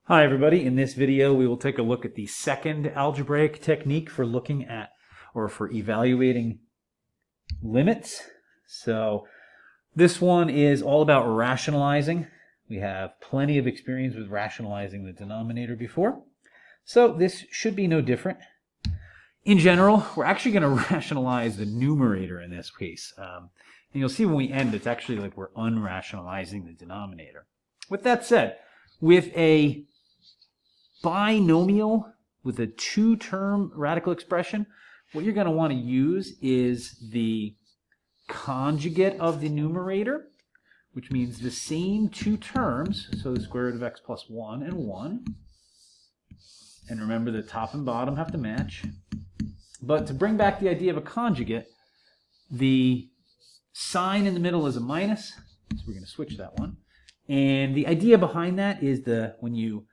Hi everybody, in this video we will take a look at the second algebraic technique for looking at or for evaluating limits. So this one is all about rationalizing. We have plenty of experience with rationalizing the denominator before, so this should be no different. In general, we're actually going to rationalize the numerator in this case. And you'll see when we end it's actually like we're unrationalizing the denominator. With that said, with a binomial with a two-term radical expression, what you're going to want to use is the conjugate of the numerator, which means the same two terms, so the square root of x plus 1 and 1. And remember the top and bottom have to match. But to bring back the idea of a conjugate, the sign in the middle is a minus, so we're going to switch that one. And the idea behind that is when you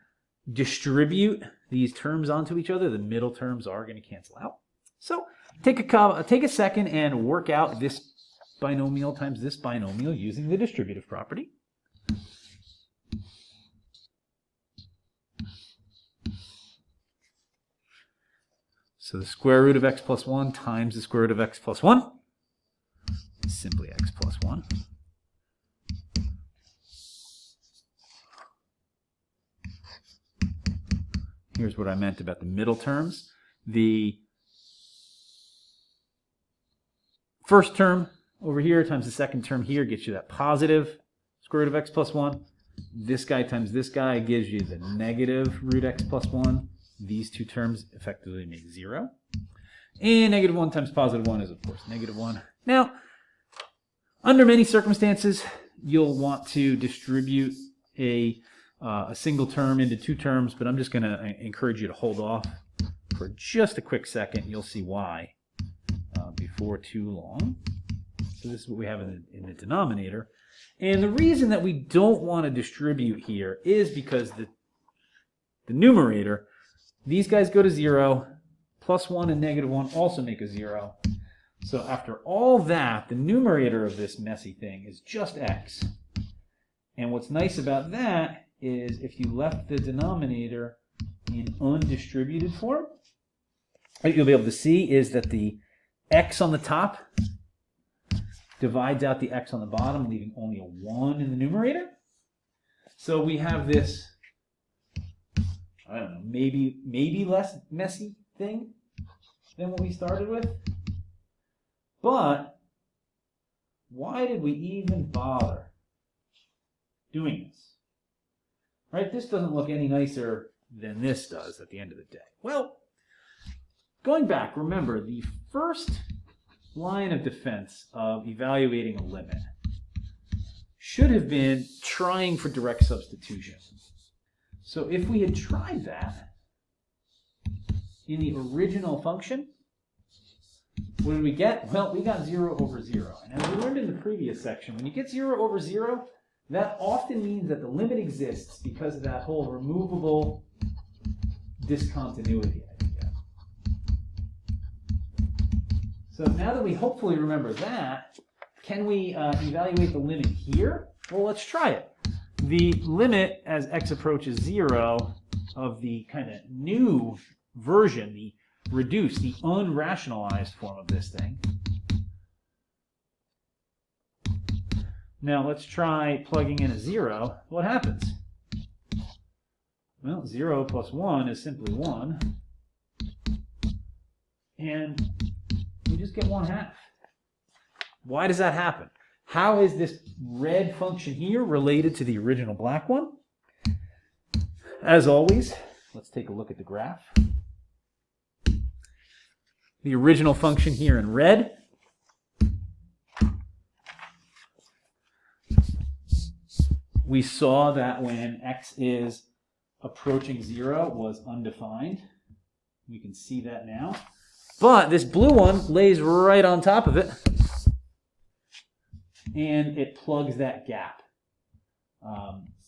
distribute these terms onto each other, the middle terms are going to cancel out. So take a second and work out this binomial times this binomial using the distributive property. So the square root of x plus 1 times the square root of x plus 1 is simply x plus 1. Here's what I meant about the middle terms. The first term over here times the second term here gets you that positive square root of x plus 1. This guy times this guy gives you the negative root x plus 1. These two terms effectively make 0. And negative 1 times positive 1 is, of course, negative 1. Now, under many circumstances, you'll want to distribute a single term into two terms, but I'm just going to encourage you to hold off for just a quick second. You'll see why before too long. So this is what we have in the denominator. And the reason that we don't want to distribute here is because the numerator, these guys go to 0, plus 1 and negative 1 also make a 0. So after all that, the numerator of this messy thing is just x. And what's nice about that is if you left the denominator in undistributed form, what you'll be able to see is that the x on the top divides out the x on the bottom, leaving only a 1 in the numerator. So we have this, I don't know, maybe less messy thing than what we started with. But why did we even bother doing this? Right? This doesn't look any nicer than this does at the end of the day. Well, going back, remember the first line of defense of evaluating a limit should have been trying for direct substitution. So if we had tried that in the original function, what did we get? Well, we got 0 over 0. And as we learned in the previous section, when you get 0 over 0, that often means that the limit exists because of that whole removable discontinuity idea. So now that we hopefully remember that, can we evaluate the limit here? Well, let's try it. The limit as x approaches 0 of the kind of new version, the reduced, the unrationalized form of this thing. Now let's try plugging in a 0. What happens? Well, 0 plus 1 is simply 1. And we just get 1/2. Why does that happen? How is this red function here related to the original black one? As always, let's take a look at the graph. The original function here in red we saw that when x is approaching 0 was undefined. We can see that now. But this blue one lays right on top of it, and it plugs that gap.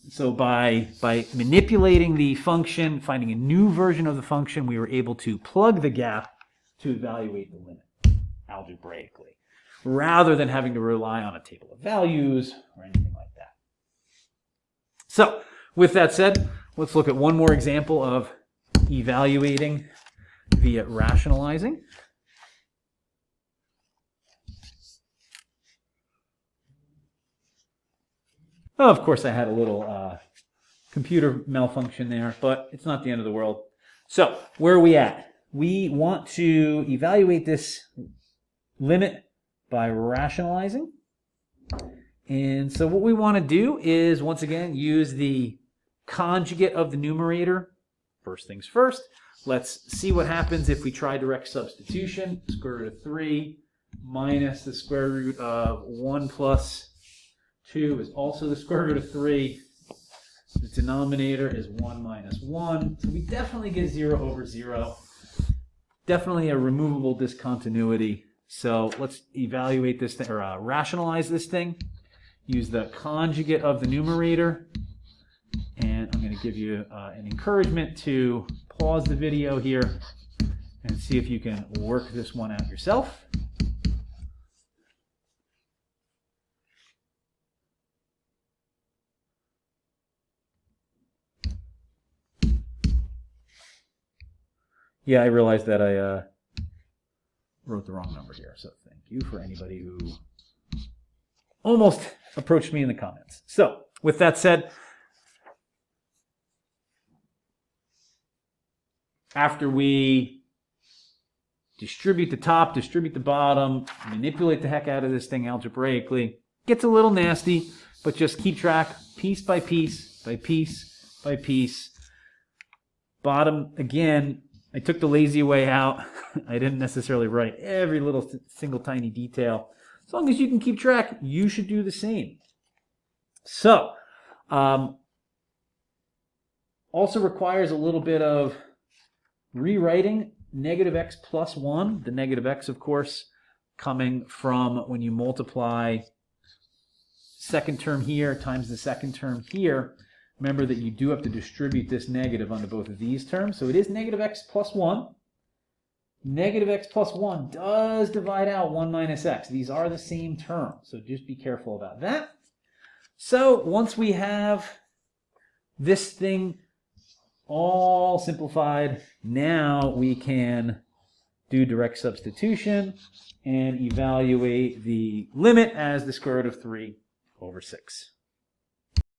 So by manipulating the function, finding a new version of the function, we were able to plug the gap to evaluate the limit algebraically, rather than having to rely on a table of values or anything like that. So with that said, let's look at one more example of evaluating via rationalizing. Oh, of course, I had a little computer malfunction there, but it's not the end of the world. So, where are we at? We want to evaluate this limit by rationalizing. And so what we want to do is, once again, use the conjugate of the numerator. First things first, let's see what happens if we try direct substitution. Square root of 3 minus the square root of 1 plus 2 is also the square root of 3. The denominator is 1 minus 1. So we definitely get 0 over 0. Definitely a removable discontinuity. So let's evaluate this thing, or rationalize this thing. Use the conjugate of the numerator. And I'm going to give you an encouragement to pause the video here and see if you can work this one out yourself. Yeah, I realized that I wrote the wrong number here, so thank you for anybody who almost approached me in the comments. So, with that said, after we distribute the top, distribute the bottom, manipulate the heck out of this thing algebraically, gets a little nasty, but just keep track piece by piece, by piece, by piece. Bottom, again, I took the lazy way out. I didn't necessarily write every little single tiny detail. As long as you can keep track, you should do the same. So, also requires a little bit of rewriting negative x plus 1. The negative x, of course, coming from when you multiply second term here times the second term here. Remember that you do have to distribute this negative onto both of these terms. So it is negative x plus 1. Negative x plus 1 does divide out 1 minus x. These are the same term, so just be careful about that. So once we have this thing all simplified, now we can do direct substitution and evaluate the limit as the square root of 3 over 6.